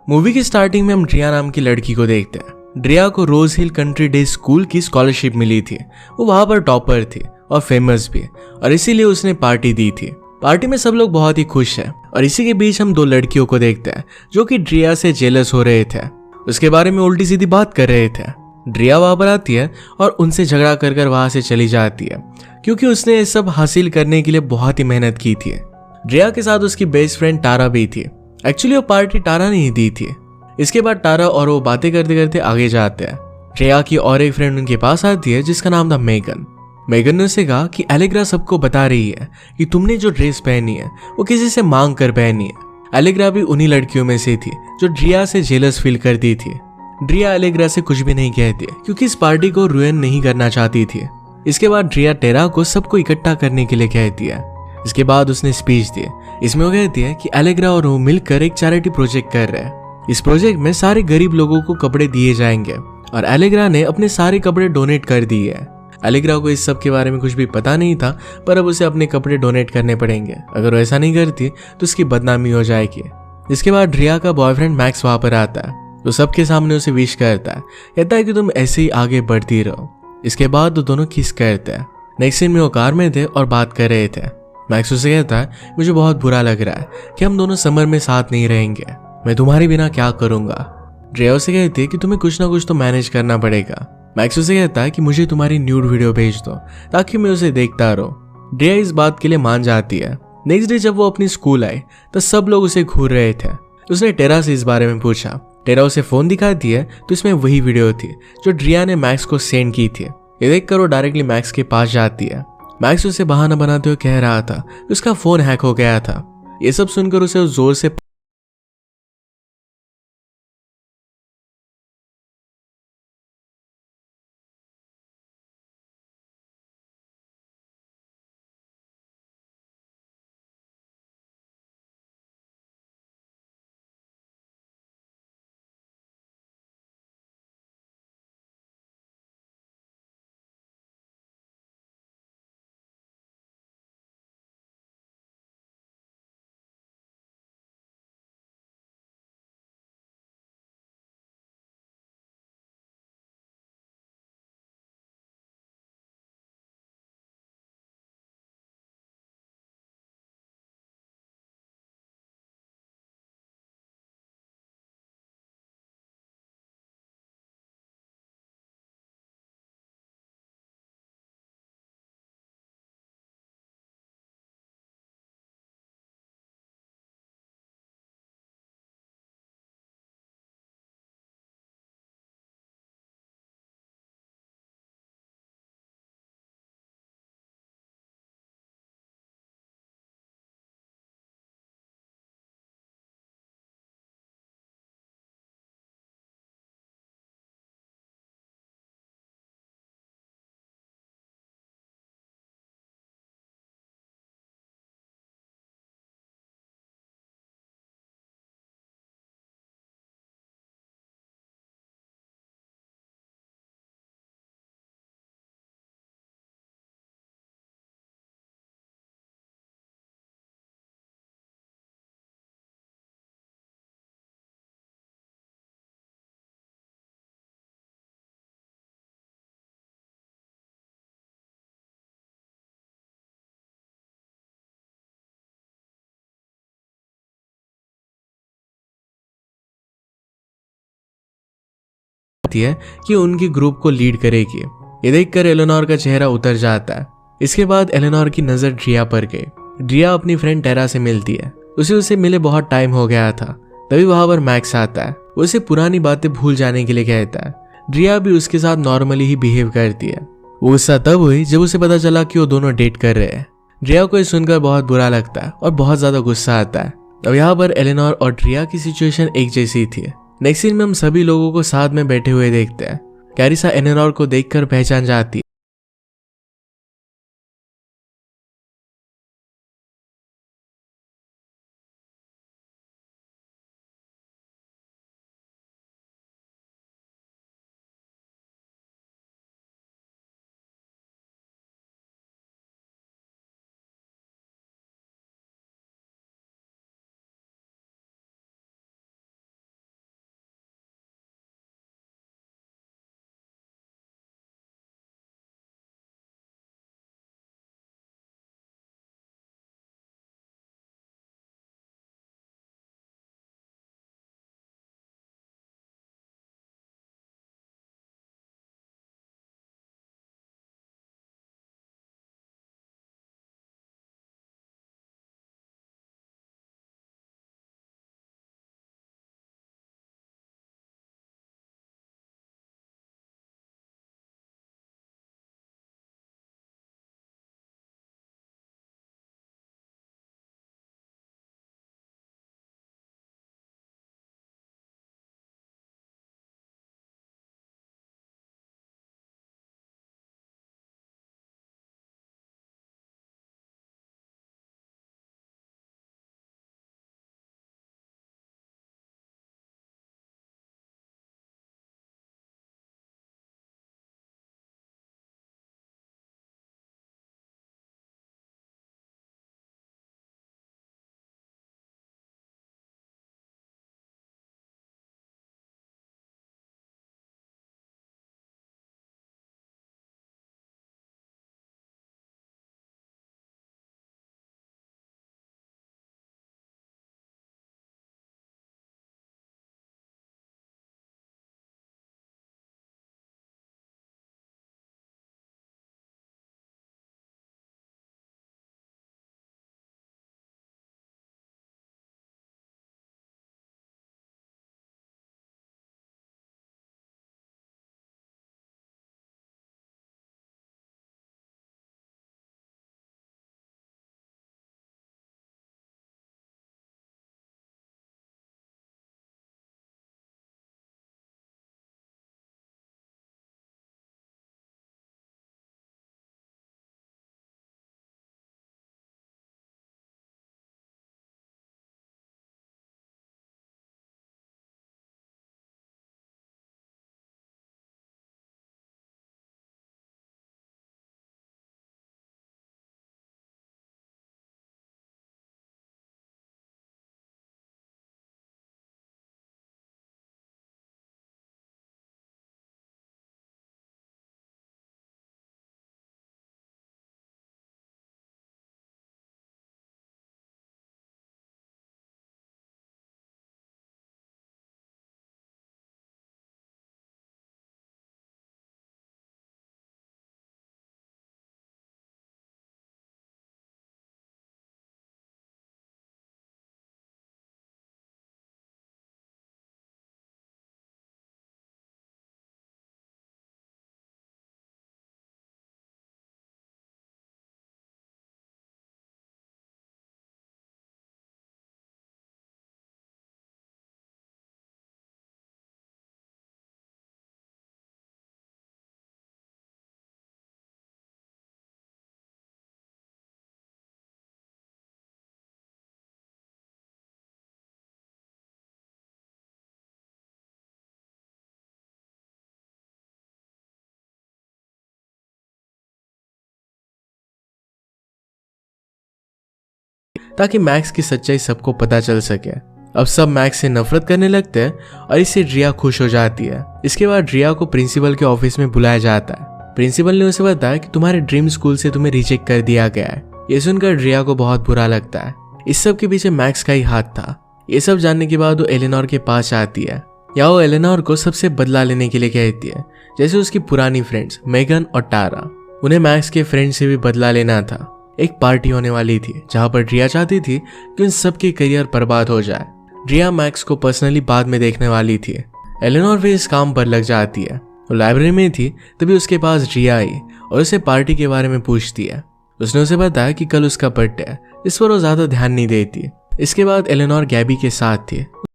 Movie की starting में हम ड्रिया नाम की लड़की को देखते हैं। ड्रिया को रोज हिल कंट्री डे स्कूल की स्कॉलरशिप मिली थी। वो वहां पर टॉपर थी और फेमस भी, और इसीलिए उसने पार्टी दी थी। पार्टी में सब लोग बहुत ही खुश हैं और इसी के बीच हम दो लड़कियों को देखते हैं जो कि ड्रिया से जेलस हो रहे थे। उसके बारे में उल्टी सीधी बात कर रहे थे। ड्रिया वहां पर आती है और उनसे झगड़ा कर कर वहां से चली जाती है क्योंकि उसने ये सब हासिल करने के लिए बहुत ही मेहनत की थी। ड्रिया के साथ उसकी बेस्ट फ्रेंड टारा भी थी। एक्चुअली वो पार्टी टारा ने ही दी थी। इसके बाद टारा और वो बातें करते करते आगे जाते हैं। ड्रिया की और एक फ्रेंड उनके पास आती है जिसका नाम था मेगन। मेगन ने उसे कहा कि एलेग्रा सबको बता रही है कि तुमने जो ड्रेस पहनी है वो किसी से मांग कर पहनी है। एलेग्रा भी उन्हीं लड़कियों में से थी जो ड्रिया से जेलस फील करती थी। ड्रिया एलेग्रा से कुछ भी नहीं कहती क्योंकि इस पार्टी को रुइन नहीं करना चाहती थी। इसके बाद ड्रिया टेरा को सबको इकट्ठा करने के लिए कहती है। इसके बाद उसने स्पीच दी। इसमें वो कहती है कि एलेग्रा और वो मिलकर एक चैरिटी प्रोजेक्ट कर रहे हैं। इस प्रोजेक्ट में सारे गरीब लोगों को कपड़े दिए जाएंगे और एलेग्रा ने अपने सारे कपड़े डोनेट कर दिए हैं। एलेग्रा को इस सब के बारे में कुछ भी पता नहीं था, पर अब उसे अपने कपड़े डोनेट करने पड़ेंगे। अगर वो ऐसा नहीं करती तो उसकी बदनामी हो जाएगी। इसके बाद ड्रिया का बॉयफ्रेंड मैक्स वहां पर आता है तो सबके सामने उसे विश करता है, कहता है कि तुम ऐसे ही आगे बढ़ती रहो। इसके बाद वो दोनों किस करते हैं। नेक्स्ट सीन में वो कार में थे और बात कर रहे थे। मैक्स उसे कहता है मुझे बहुत बुरा लग रहा है कि हम दोनों समर में साथ नहीं रहेंगे। मैं तुम्हारे बिना क्या करूंगा। ड्रिया उसे कहती है कि तुम्हें कुछ ना कुछ तो मैनेज करना पड़ेगा। मैक्स उसे कहता है कि मुझे तुम्हारी न्यूड वीडियो भेज दो ताकि मैं उसे देखता रहूं। ड्रिया इस बात के लिए मान जाती है। नेक्स्ट डे जब वो अपनी स्कूल आई तो सब लोग उसे घूर रहे थे। उसने टेरा से इस बारे में पूछा। टेरा उसे फोन दिखाती है तो इसमें वही वीडियो थी जो ड्रिया ने मैक्स को सेंड की थी। ये देखकर वो डायरेक्टली मैक्स के पास जाती है। मैक्स उसे बहाना बनाते हुए कह रहा था कि उसका फोन हैक हो गया था। ये सब सुनकर उसे जोर से है कि उनकी ग्रुप को लीड करेगी। ये देखकर एलेनोर का चेहरा उतर जाता है। इसके बाद एलेनोर की नजर ड्रिया पर गई। ड्रिया अपनी फ्रेंड टेरा से मिलती है। उसे मिले बहुत टाइम हो गया था। तभी वहां पर मैक्स आता है। उसे पुरानी बातें भूल जाने के लिए कहता है। ड्रिया भी उसके साथ नॉर्मली ही बिहेव करती है। वो गुस्सा तब हुई जब उसे पता चला कि वो दोनों डेट कर रहे हैं। ड्रिया को ये सुनकर बहुत बुरा लगता है और बहुत ज्यादा गुस्सा आता है। अब यहाँ पर एलेनोर और ड्रिया की सिचुएशन एक जैसी थी। नेक्स्ट सीन में हम सभी लोगों को साथ में बैठे हुए देखते हैं। कैरिसा एलेनोर को देखकर पहचान जाती है। ताकि मैक्स की सच्चाई सबको पता चल सके। अब सब मैक्स से नफरत करने लगते हैं और इससे ड्रिया खुश हो जाती है। इसके बाद ड्रिया को प्रिंसिपल के ऑफिस में बुलाया जाता है। प्रिंसिपल ने उसे बताया कि तुम्हारे ड्रीम स्कूल से तुम्हें रिजेक्ट कर दिया गया है। ये सुनकर ड्रिया को बहुत बुरा लगता है। इस सब के पीछे मैक्स का ही हाथ था। ये सब जानने के बाद वो एलेनोर के पास आती है। या वो एलेनोर को सबसे बदला लेने के लिए कहती है, जैसे उसकी पुरानी फ्रेंड्स मेगन और टारा। उन्हें मैक्स के फ्रेंड से भी बदला लेना था। एक पार्टी होने वाली थी जहां पर ड्रिया चाहती थी कि उन सबके करियर बर्बाद हो जाए। ड्रिया मैक्स को पर्सनली बाद में देखने वाली थी। एलेनोर भी इस काम पर लग जाती है। वो लाइब्रेरी में थी तभी उसके पास ड्रिया आई और उसे पार्टी के बारे में पूछती है। उसने उसे बताया कि कल उसका बर्थडे है, इस पर वो ज्यादा ध्यान नहीं देती। इसके बाद एलेनोर गैबी के साथ थी।